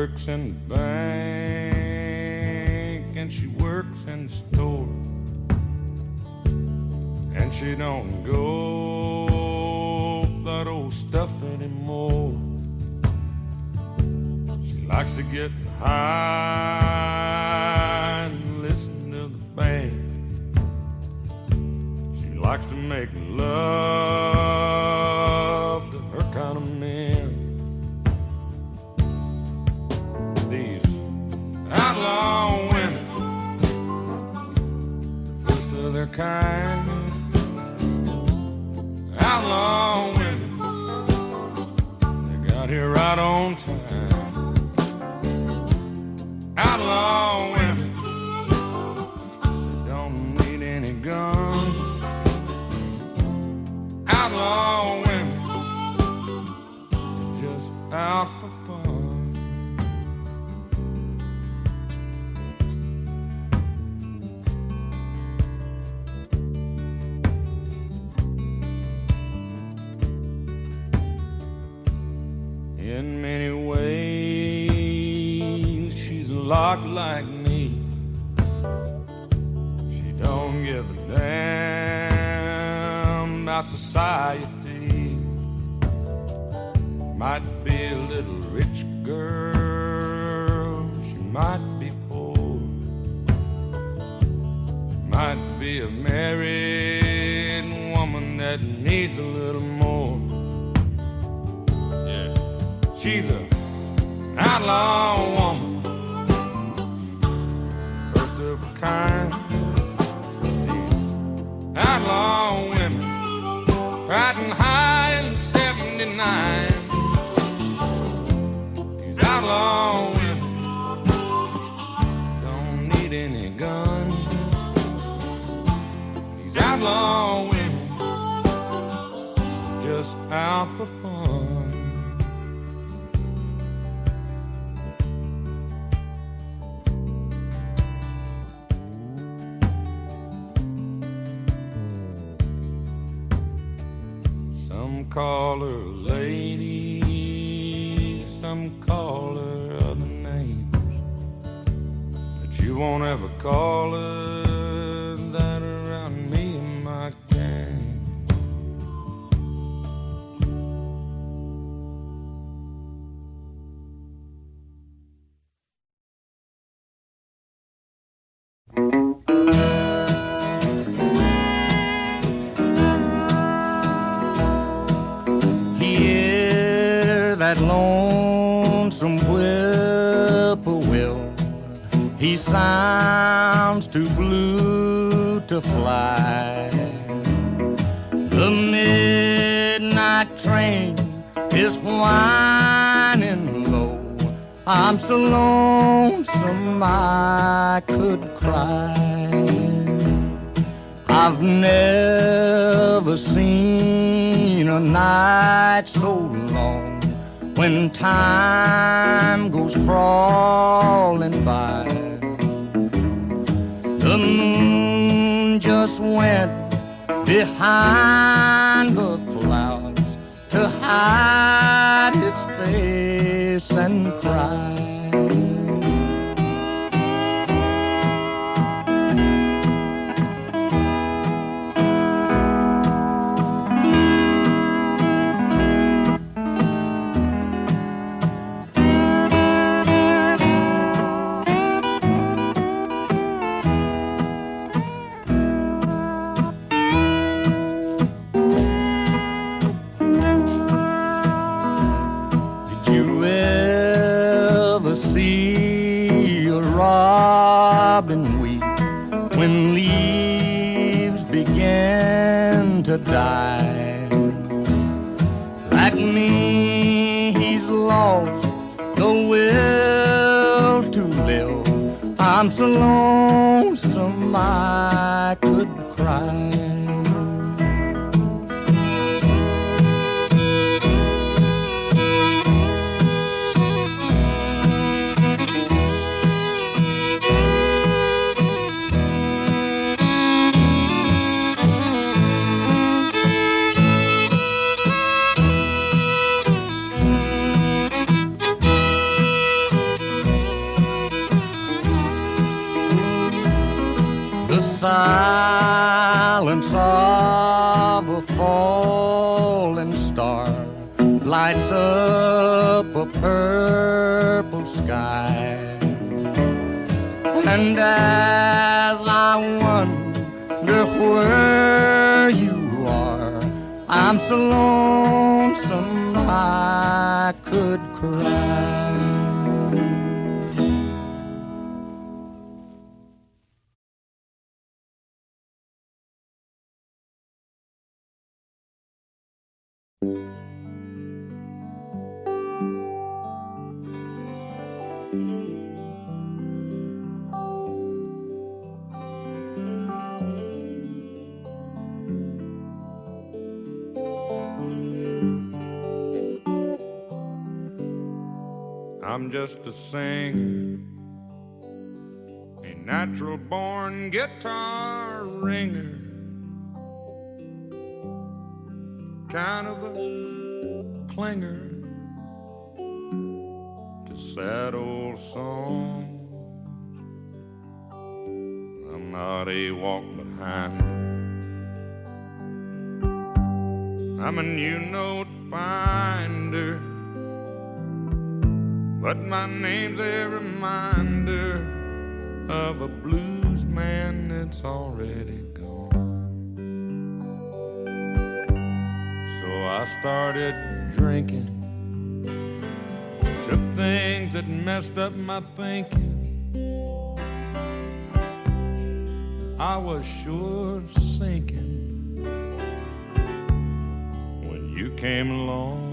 works in the bank and she works in the store, and she don't go for that old stuff anymore. She likes to get high and listen to the band. She likes to make love to her kind of men. These outlaw women, the first of their kind. Outlaw women, they got here right on time. Outlaw women, they don't need any guns. Outlaw women, they're just out for fun. In many ways, she's a lot like me. She don't give a damn about society. Might be a little rich girl, she might be poor. She might be a married woman that needs a little more. She's an outlaw woman, first of a kind. These outlaw women, riding high in 79. These outlaw women don't need any guns. These outlaw women just out for fun. Some call her lady, some call her other names, but you won't ever call her that around me and my gang. That lonesome whippoorwill, he sounds too blue to fly. The midnight train is whining low. I'm so lonesome I could cry. I've never seen a night so long when time goes crawling by. The moon just went behind the clouds to hide its face and cry. See a robin weep when leaves begin to die. Like me, he's lost the will to live. I'm so lonesome I could cry. silence of a falling star lights up a purple sky. And as I wonder where you are, I'm so lonesome I could cry. I'm just a singer, a natural born guitar ringer, kind of a clinger to sad old songs. I'm not a walk behind, I'm a new note finder, but my name's a reminder of a blues man that's already gone. So I started drinking, took things that messed up my thinking. I was sure sinking when you came along.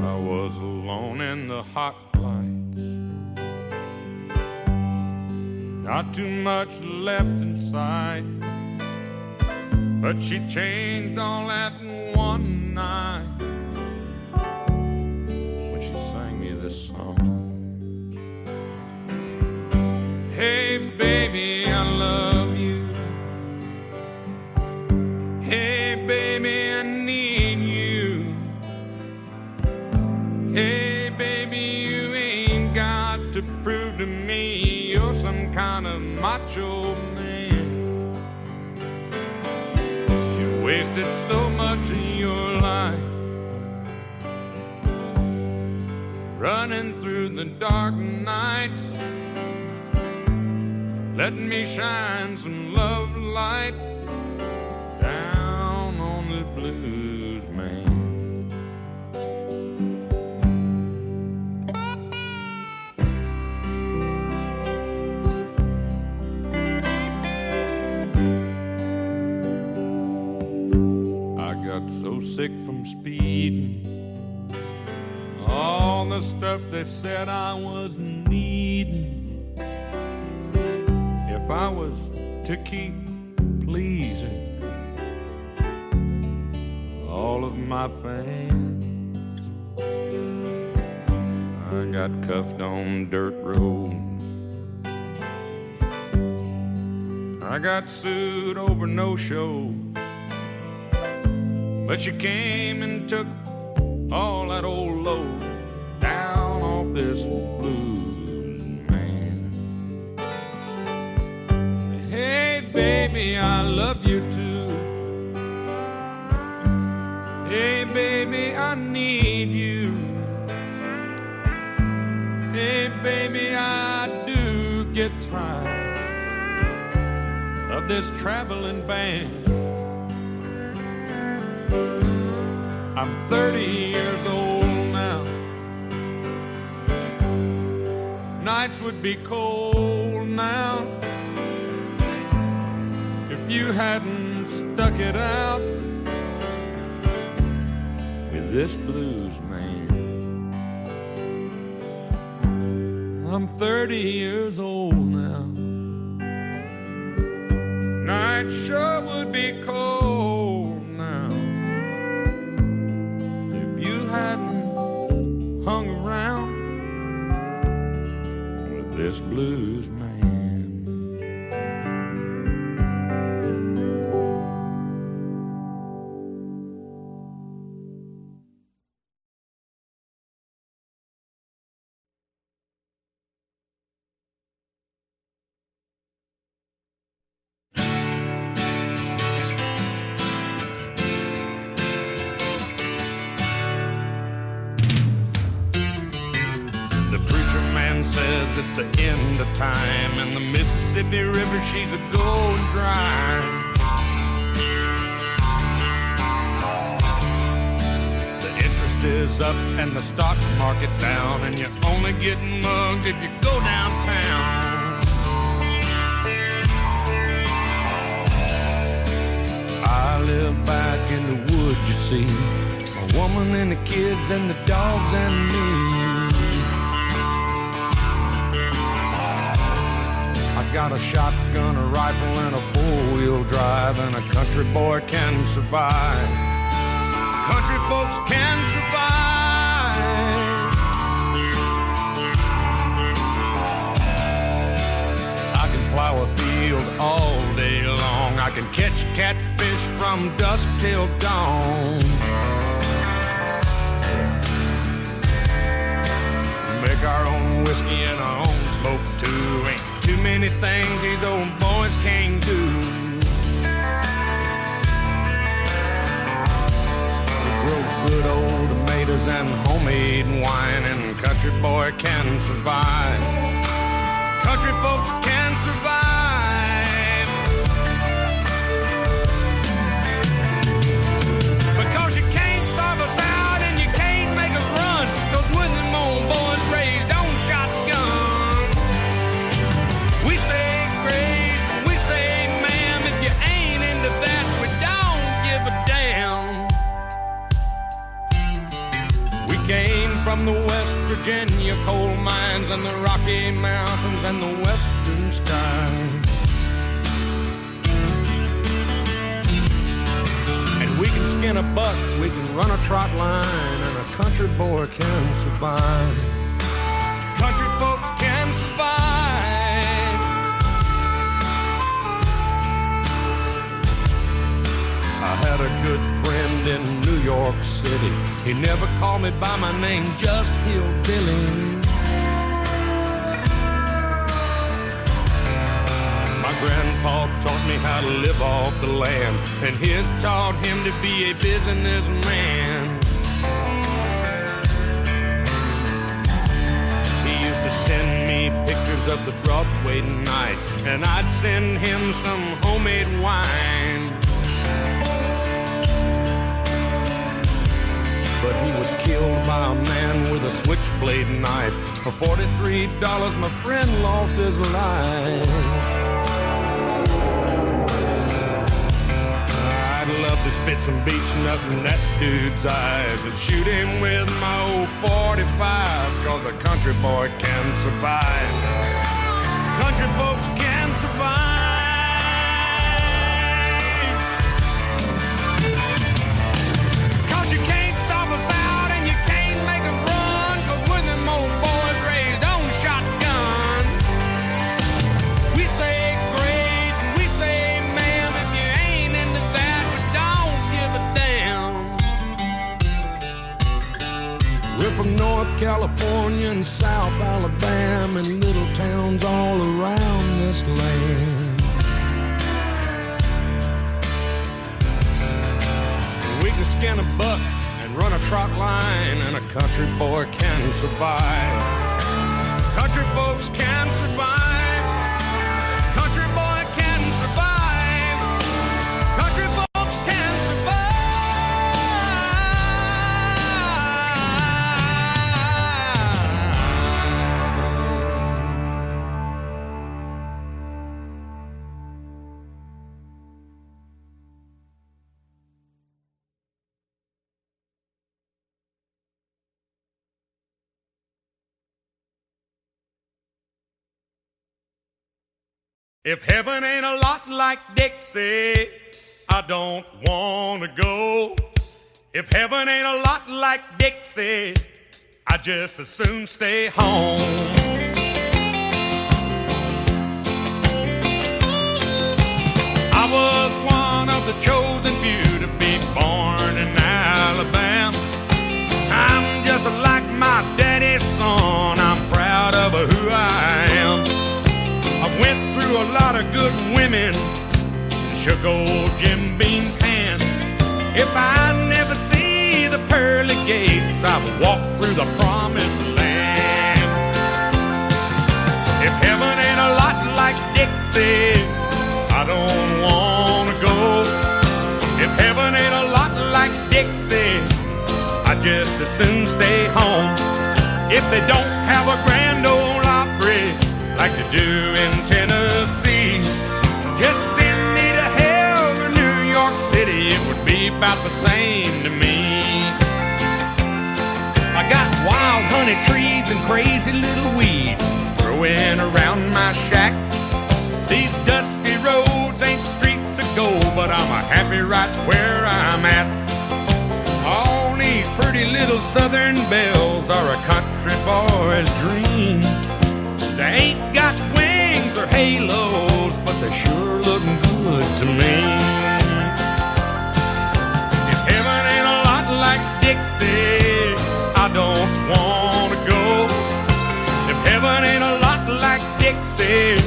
I was alone in the hot lights, not too much left in sight, but she changed all that in one night when she sang me this song. Hey baby, I love you. Hey baby, I need you. Hey baby, you ain't got to prove to me you're some kind of macho man. You wasted so much of your life running through the dark nights, letting me shine some love light down on the blues man. So sick from speeding, all the stuff they said I was needing. If I was to keep pleasing all of my fans, I got cuffed on dirt roads, I got sued over no-show. But you came and took all that old load down off this blues man. Hey baby, I love you too. Hey baby, I need you. Hey baby, I do get tired of this traveling band. I'm 30 years old now. Nights would be cold now if you hadn't stuck it out with this blues man. I'm 30 years old now. Night sure would be cold now hadn't hung around with this blues man. man says it's the end of time, and the Mississippi River, she's a going dry. The interest is up and the stock market's down, and you're only getting mugged if you go downtown. I live back in the woods, you see, a woman and the kids and the dogs and me. I got a shotgun, a rifle, and a four-wheel drive, and a country boy can survive. Country folks can survive. I can plow a field all day long. I can catch catfish from dusk till dawn. Make our own whiskey and our own smoke too. Ain't too many things these old boys can't do. We grow good old tomatoes and homemade wine, and country boy can survive. Country folks can survive. Because you can't starve us out and you can't make us run. Those with them old boys raised on shotguns. We say grace, we say ma'am. If you ain't into that, we don't give a damn. We came from the West Virginia coal mines and the Rocky Mountains and the western skies. And we can skin a buck, we can run a trot line, and a country boy can survive. Country folks can survive. I had a good friend in New York City. He never called me by my name, just Hillbilly. My grandpa taught me how to live off the land, and his taught him to be a businessman. He used to send me pictures of the Broadway nights, and I'd send him some homemade wine. But he was killed by a man with a switchblade knife. For $43, my friend lost his life. I'd love to spit some beach nut in that dude's eyes and shoot him with my old 45, 'cause a country boy can survive. Country folks can survive. From North California and South Alabama and little towns all around this land. We can skin a buck and run a trot line, and a country boy can survive. Country folks can survive. Country boy can survive. Country folks can survive. If heaven ain't a lot like Dixie, I don't wanna go. If heaven ain't a lot like Dixie, I just as soon stay home. I was one of the chosen few to be born in Alabama. I'm just like my daddy's son. I'm proud of who I am. I went through a lot of good women and shook old Jim Beam's hand. If I never see the pearly gates, I've walked through the promised land. I'd just as soon stay home. If they don't have a Grand Ole Opry like they do in Tennessee, just send me to hell or New York City, it would be about the same to me. I got wild honey trees and crazy little weeds growing around my shack. These dusty roads ain't streets of gold, but I'm happy right where I'm at. All these pretty little southern belles are a country boy's dream. They ain't got wings or halos, but they sure look good to me. If heaven ain't a lot like Dixie, I don't wanna go. If heaven ain't a lot like Dixie,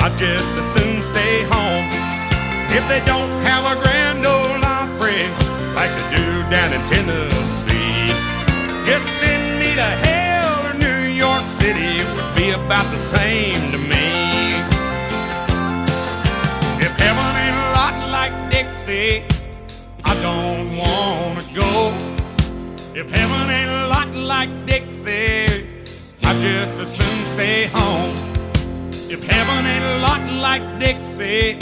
I'd just as soon stay home. If they don't have a Grand Ole Opry like they do down in Tennessee, just send me to hell or New York City, it would be about the same to me. If heaven ain't a lot like Dixie, I don't wanna go. If heaven ain't a lot like Dixie, I'd just as soon stay home. If heaven ain't a lot like Dixie,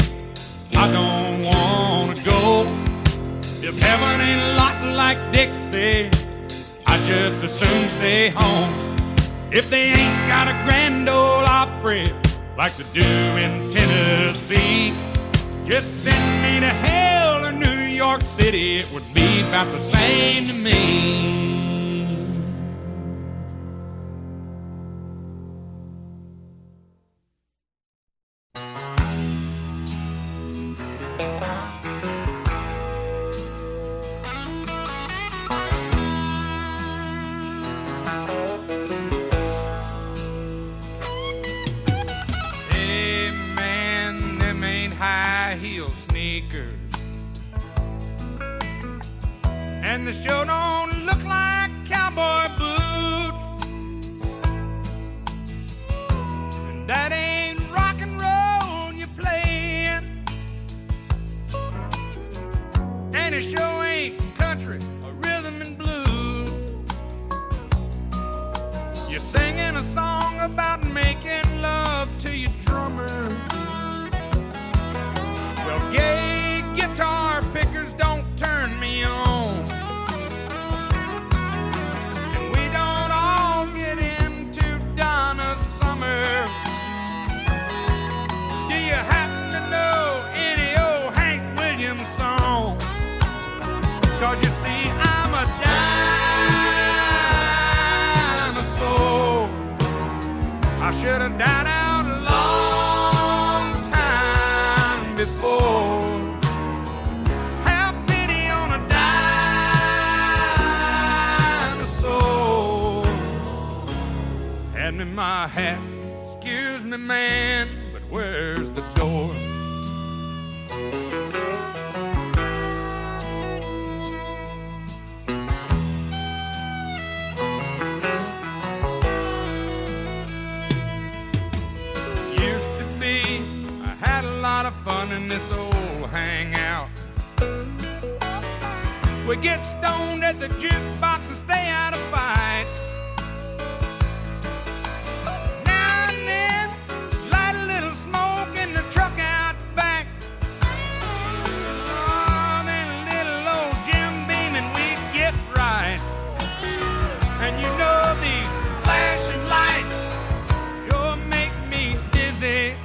I don't wanna go. If heaven ain't a lot like Dixie, I just as soon stay home. If they ain't got a Grand Ole Opry like they do in Tennessee, just send me to hell or New York City, it would be about the same to me. High heel sneakers, and the show don't look like cowboy boots, and that ain't rock and roll you're playing, and it show ain't country or rhythm and blues. You're singing a song about making love to your drummer. Well, gay guitar pickers don't turn me on, and we don't all get into Donna Summer. Do you happen to know any old Hank Williams song? 'Cause you see, I'm a dinosaur. I should have died out a long time before. Have pity on a dinosaur. Hand me my hat, excuse me man, but where's the door? Lot of fun in this old hangout. We get stoned at the jukebox and stay out of fights. Now and then, light a little smoke in the truck out back. Oh, then a little old Jim Beam and we get right. And you know these flashing lights sure make me dizzy.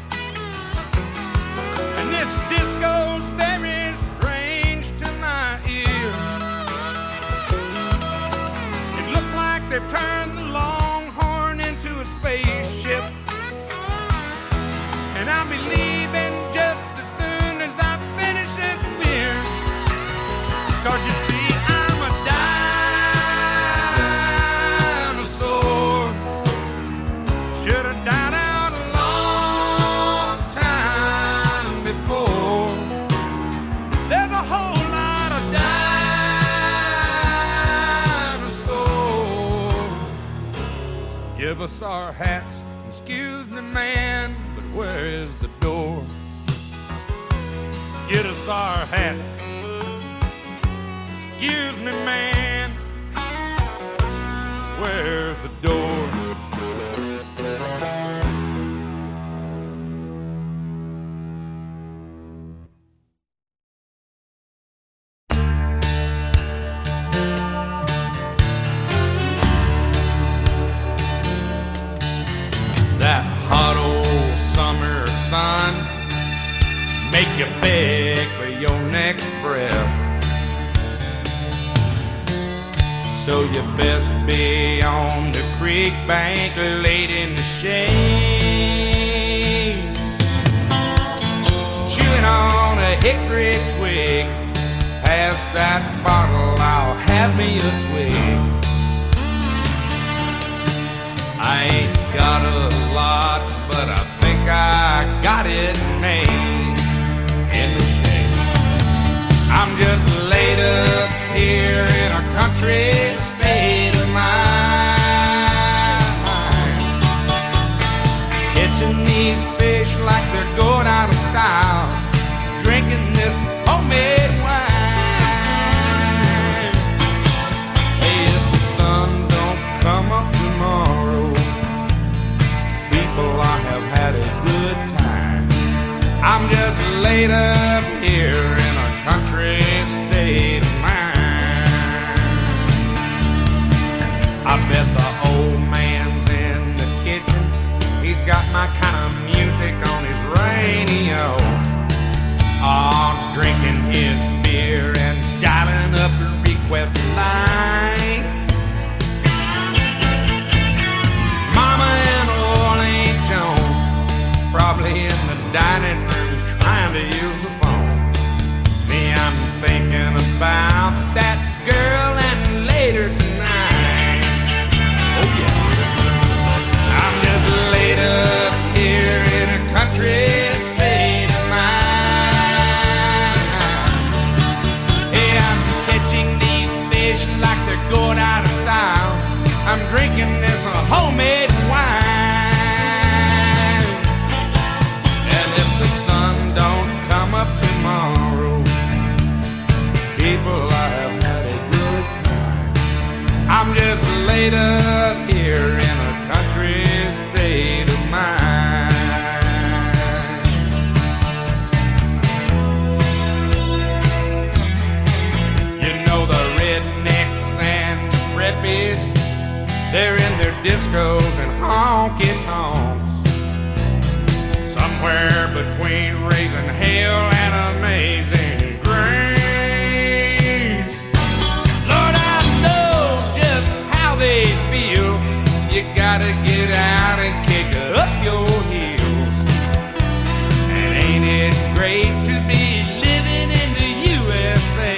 This disco's very strange to my ear. It looks like they've turned the Longhorn into a spaceship, and I'll be leaving just as soon as I finish this beer. 'Cause you see, I'm a dinosaur. Should have died out a long time before. There's a whole lot of dinosaurs. Give us our hats, excuse me man, but where is the door? Get us our hats, excuse me man, where's the door? That hot old summer sun make you beg for your next breath. So you best be on the creek bank late in the shade, chewing on a hickory twig. Pass that bottle, I'll have me a swig. I ain't got a lot, but I think I got it made in the shade. I'm just laid up here in a country state of mind, catching these fish like they're going out of style, drinking this homemade wine. Hey, if the sun don't come up tomorrow, people, I have had a good time. I'm just laid up here in a country state of mind. I bet the old man's in the kitchen. He's got my kind of music on his radio. Oh, drinking his beer and dialing up the request lines. Mama and old Aunt Joan probably in the dining room trying to use the phone. Me, I'm thinking about that girl and later tonight. Oh yeah, I'm just laid up here in a country state of mind. Hey, I'm catching these fish like they're going out of style. I'm drinking this homemade wine. And if the sun don't come up tomorrow, people, I have had a good time. I'm just laid up here in a country state of mind. You know the rednecks and redbeards, they're in their discos and honky-tonks, somewhere between raising hell and amazing grace. Lord, I know just how they feel. You gotta get out and kick up your heels. And ain't it great to be living in the USA?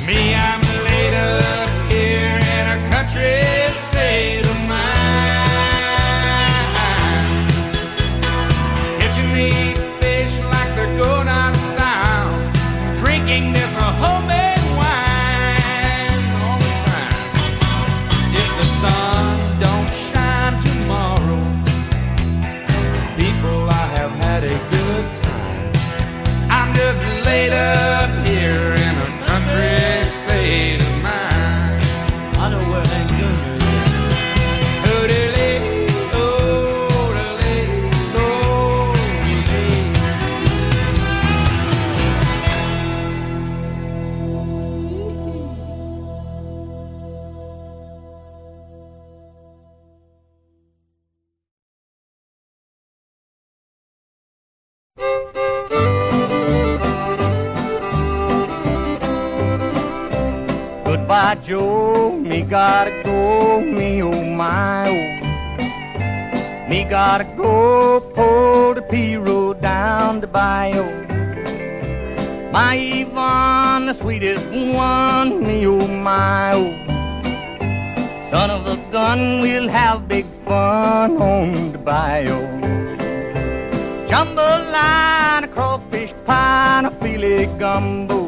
Me, I'm laid up here in a country state of mind, catching these fish like they're going out of style, drinking this homemade wine all the time. If the sun don't shine tomorrow, people, I have had a good time. I'm just laid up here in a country state of mind. I know where they go. Goodbye, Joe, me gotta go, me oh my oh. Me gotta go, pull the P-road down the bayou. My Yvonne, the sweetest one, me oh my oh. Son of a gun, we'll have big fun on the bayou. Jambalaya, a crawfish pie, and a filet gumbo.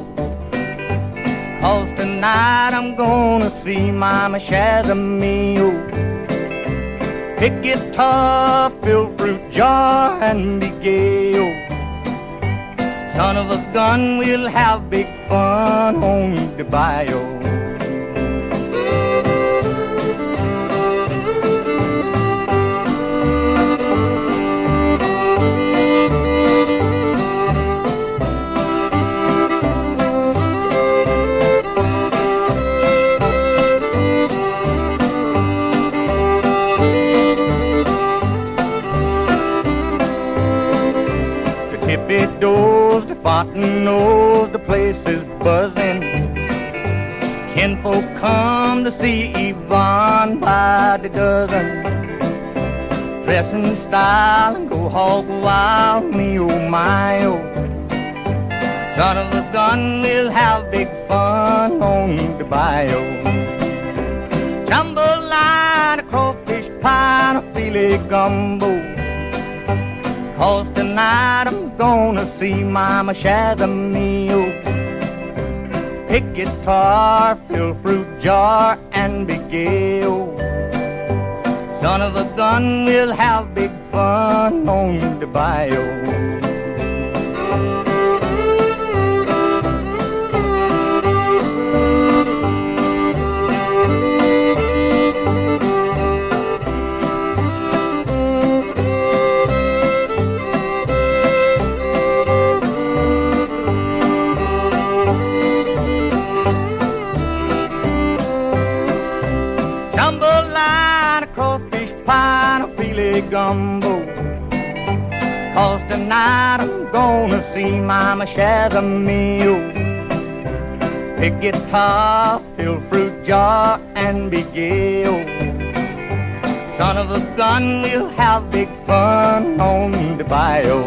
'Cause tonight I'm gonna see Mama Shazamio. Pick guitar, fill fruit jar, and be gay, oh. Son of a gun, we'll have big fun on the bayou. cotton knows the place is buzzing. Kinfolk come to see Yvonne by the dozen. Dress in style and go hog wild, me oh my oh. Son of a gun, we'll have big fun on the bayou. Jambalaya, a crawfish pie, and a filet gumbo. 'Cause tonight I'm gonna see Mama Shazamio. Pick guitar, fill fruit jar, and be gay, oh. Son of a gun, we'll have big fun on the bayou. Jambalaya, a crawfish pie, and a filet gumbo. 'Cause tonight I'm gonna see Mama Shazamio. Pick guitar, fill fruit jar, and be gay, oh. Son of a gun, we'll have big fun on the bayou.